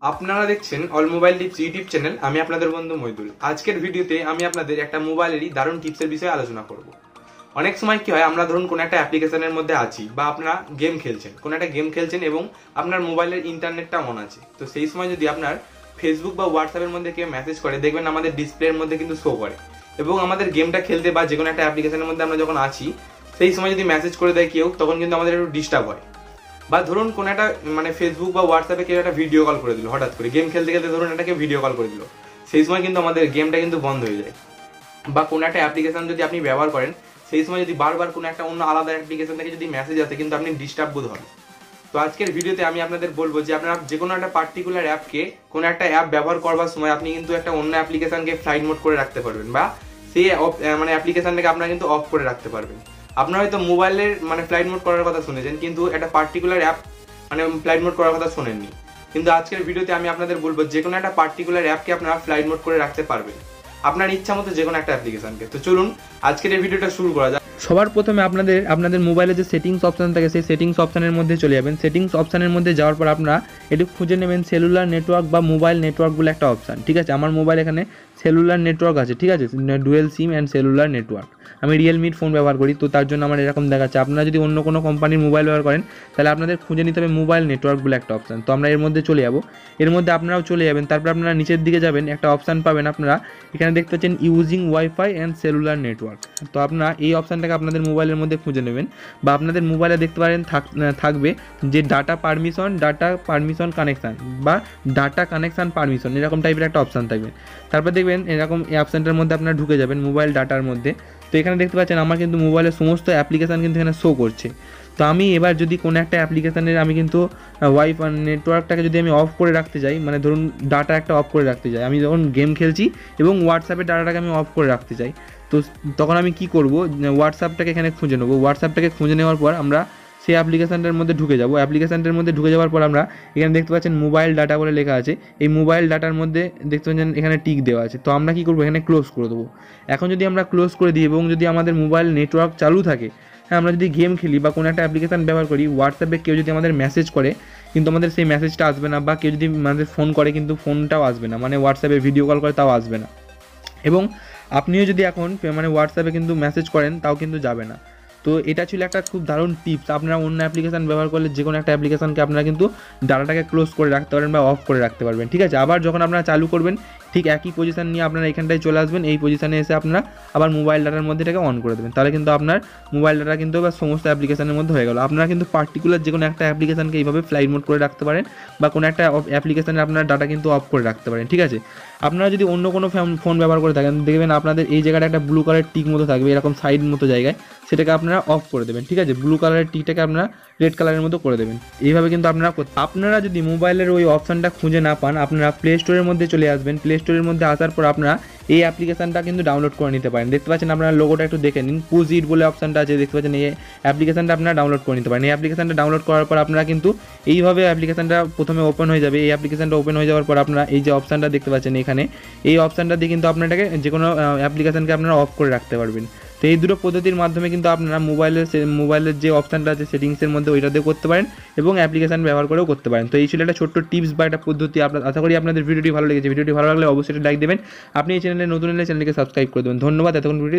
আপনারা দেখছেন all mobile tips YouTube channel. আমি আপনাদের বন্ধু মইদুল। আজকের ভিডিওতে আমি আপনাদের একটা মোবাইলেরই দারুণ টিপসের বিষয়ে আলোচনা করব। অনেক সময় কি হয়, আমরা ধরুন কোনো একটা অ্যাপ্লিকেশনের মধ্যে আছি বা আপনারা গেম খেলছেন, কোনো একটা গেম খেলছেন এবং আপনার মোবাইলের ইন্টারনেটটা অন আছে। তো সেই সময় যদি আপনার ফেসবুক বা হোয়াটসঅ্যাপের মধ্যে কেউ মেসেজ করে, দেখবেন আমাদের ডিসপ্লের মধ্যে কিন্তু শো করে এবং আমাদের গেমটা খেলতে বা যে কোনো একটা অ্যাপ্লিকেশনের মধ্যে আমরা যখন আছি সেই সময় যদি মেসেজ করে দেয় কেউ, তখন কিন্তু আমাদের একটু ডিস্টার্ব হয়। বা ধরুন কোনো একটা ফেসবুক বা হোয়াটসঅ্যাপে কেউ একটা ভিডিও কল করে দিল, হঠাৎ করে গেম খেলতে খেলতে ধরুন এটাকে ভিডিও কল করে দিল, সেই সময় কিন্তু আমাদের গেমটা কিন্তু বন্ধ হয়ে যায়। বা কোনো একটা অ্যাপ্লিকেশন যদি আপনি ব্যবহার করেন, সেই সময় যদি বারবার কোনো একটা অন্য আলাদা অ্যাপ্লিকেশন থেকে যদি মেসেজ আসে, কিন্তু আপনি ডিস্টার্ব বোধ হবে। তো আজকের ভিডিওতে আমি আপনাদের বলবো যে আপনারা যে কোনো একটা পার্টিকুলার অ্যাপকে, কোনো একটা অ্যাপ ব্যবহার করবার সময় আপনি কিন্তু একটা অন্য অ্যাপ্লিকেশনকে ফ্লাইট মোড করে রাখতে পারবেন, বা সেই অ্যাপ্লিকেশনটাকে আপনারা কিন্তু অফ করে রাখতে পারবেন। আপনারা হয়তো মোবাইলের ফ্লাইট মোড করার কথা শুনেছেন, কিন্তু একটা পার্টিকুলার অ্যাপ ফ্লাইট মোড করার কথা শোনেননি। কিন্তু আজকের ভিডিওতে আমি আপনাদের বলবো যে কোনো একটা পার্টিকুলার অ্যাপকে আপনারা ফ্লাইট মোড করে রাখতে পারবেন, আপনার ইচ্ছা মতো যে কোনো একটা অ্যাপ্লিকেশনকে। তো চলুন আজকের এই ভিডিওটা শুরু করা যাক। সবার প্রথমে আপনাদের মোবাইলে যে সেটিংস অপশন থাকে, সেই সেটিংস অপশনের মধ্যে চলে যাবেন। সেটিংস অপশনের মধ্যে যাওয়ার পর আপনারা একটু খুঁজে নেবেন সেলুলার নেটওয়ার্ক বা মোবাইল নেটওয়ার্ক বলে একটা অপশান। ঠিক আছে, আমার মোবাইল এখানে সেলুলার নেটওয়ার্ক আছে, ঠিক আছে, dual SIM and cellular network. আমি রিয়েলমির ফোন ব্যবহার করি, তো তার জন্য আমার এরকম দেখাচ্ছে। আপনারা যদি অন্য কোনো কোম্পানির মোবাইল ব্যবহার করেন, তাহলে আপনাদের খুঁজে নিতে হবে মোবাইল নেটওয়ার্ক বলে একটা অপশান। তো আমরা এর মধ্যে চলে যাবো, এর মধ্যে আপনারাও চলে যাবেন। তারপর আপনারা নিচের দিকে যাবেন, একটা অপশান পাবেন, আপনারা এখানে দেখতে পাচ্ছেন using wifi and cellular network. তো আপনারা এই অপশানটাকে আপনাদের মোবাইলের মধ্যে খুঁজে নেবেন, বা আপনাদের মোবাইলে দেখতে পারেন থাকবে যে ডাটা পারমিশন কানেকশান বা ডাটা কানেকশান পারমিশন, এরকম টাইপের একটা অপশান থাকবে। তারপর দেখবেন এরকম এই অপশানটার মধ্যে আপনারা ঢুকে যাবেন মোবাইল ডাটার মধ্যে। তো এখানে দেখতে পাচ্ছেন আমার কিন্তু মোবাইলের সমস্ত অ্যাপ্লিকেশান কিন্তু এখানে শো করছে। তো আমি এবার যদি কোনো একটা অ্যাপ্লিকেশানের আমি কিন্তু ওয়াইফাই নেটওয়ার্কটাকে যদি আমি অফ করে রাখতে চাই, ধরুন ডাটা একটা অফ করে রাখতে চাই, আমি যখন গেম খেলছি এবং হোয়াটসঅ্যাপের ডাটাটাকে আমি অফ করে রাখতে চাই, তো তখন আমি কি করব, হোয়াটসঅ্যাপটাকে এখানে খুঁজে নেবো। হোয়াটসঅ্যাপটাকে খুঁজে নেওয়ার পর আমরা সেই অ্যাপ্লিকেশানটার মধ্যে ঢুকে যাব। অ্যাপ্লিকেশানটার মধ্যে ঢুকে যাওয়ার পর আমরা এখানে দেখতে পাচ্ছেন মোবাইল ডাটা বলে লেখা আছে। এই মোবাইল ডাটার মধ্যে দেখতে পাচ্ছেন এখানে টিক দেওয়া আছে। তো আমরা কী করবো, এখানে ক্লোজ করে দেবো। এখন যদি আমরা ক্লোজ করে দিই এবং যদি আমাদের মোবাইল নেটওয়ার্ক চালু থাকে, হ্যাঁ, আমরা যদি গেম খেলি বা কোনো একটা অ্যাপ্লিকেশান ব্যবহার করি, হোয়াটসঅ্যাপে কেউ যদি আমাদের মেসেজ করে, কিন্তু আমাদের সেই মেসেজটা আসবে না, বা কেউ যদি আমাদের ফোন করে কিন্তু ফোনটাও আসবে না, হোয়াটসঅ্যাপে ভিডিও কল করে তাও আসবে না। এবং আপনিও যদি এখন হোয়াটসঅ্যাপে কিন্তু মেসেজ করেন, তাও কিন্তু যাবে না। তো এটা ছিল একটা খুব দারুণ টিপস। আপনারা অন্য অ্যাপ্লিকেশান ব্যবহার করলে যে কোনো একটা অ্যাপ্লিকেশানকে আপনারা কিন্তু ডাটাটাকে ক্লোজ করে রাখতে পারবেন বা অফ করে রাখতে পারবেন। ঠিক আছে, আবার যখন আপনারা চালু করবেন, ঠিক একই পজিশান নিয়ে আপনারা এখানটায় চলে আসবেন। এই পজিশানে এসে আপনারা আবার মোবাইল ডাটার মধ্যে এটাকে অন করে দেবেন, তাহলে কিন্তু আপনার মোবাইল ডাটা কিন্তু এবার সমস্ত অ্যাপ্লিকেশানের মধ্যে হয়ে গেল। আপনারা কিন্তু পার্টিকুলার যে কোনো একটা অ্যাপ্লিকেশানকে এইভাবে ফ্লাইট মোড করে রাখতে পারেন, বা কোনো একটা অ্যাপ্লিকেশানে আপনার ডাটা কিন্তু অফ করে রাখতে পারেন। ঠিক আছে, আপনারা যদি অন্য কোনো ফোন ব্যবহার করে থাকেন, দেখবেন আপনাদের এই জায়গাটা একটা ব্লু কালারের টিক মতো থাকবে, এরকম সাইড মতো জায়গায়, সেটাকে আপনারা অফ করে দেবেন। ঠিক আছে, ব্লু কালারের টিকটাকে আপনারা রেড কালারের মতো করে দেবেন। এইভাবে কিন্তু আপনারা যদি মোবাইলের ওই অপশানটা খুঁজে না পান, আপনারা প্লে স্টোরের মধ্যে চলে আসবেন। প্লে স্টোরের মধ্যে আসার পর আপনারা এই অ্যাপ্লিকেশানটা কিন্তু ডাউনলোড করে নিতে পারেন। দেখতে পাচ্ছেন আপনারা লোগোটা একটু দেখে নিন, পুজ ইট বলে অপশানটা আছে, দেখতে পাচ্ছেন এই অ্যাপ্লিকেশানটা আপনারা ডাউনলোড করে নিতে পারেন। এই অ্যাপ্লিকেশানটা ডাউনলোড করার পর আপনারা কিন্তু এইভাবে অ্যাপ্লিকেশানটা প্রথমে ওপেন হয়ে যাবে। এই অ্যাপ্লিকেশানটা ওপেন হয়ে যাওয়ার পর আপনারা এই যে অপশানটা দেখতে পাচ্ছেন এখানে, এই অপশানটা দিয়ে কিন্তু আপনাটাকে যে কোনো অ্যাপ্লিকেশানকে আপনারা অফ করে রাখতে পারবেন। তো এই দুটো পদ্ধতির মাধ্যমে কিন্তু আপনারা মোবাইলের যে অপশানটা আছে সেটিংসের মধ্যে, ওইটা দিয়ে করতে পারেন এবং অ্যাপ্লিকেশান ব্যবহার করেও করতে পারেন। তো এই ছিল একটা ছোট্ট টিপস বা একটা পদ্ধতি। আশা করি আপনাদের ভিডিওটি ভালো লেগেছে। ভিডিওটি ভালো লাগলে অবশ্যই লাইক দেবেন। আপনি এই চ্যানেলে নতুন হলে চ্যানেলকে সাবস্ক্রাইব করে দেবেন। ধন্যবাদ এতক্ষণ ভিডিও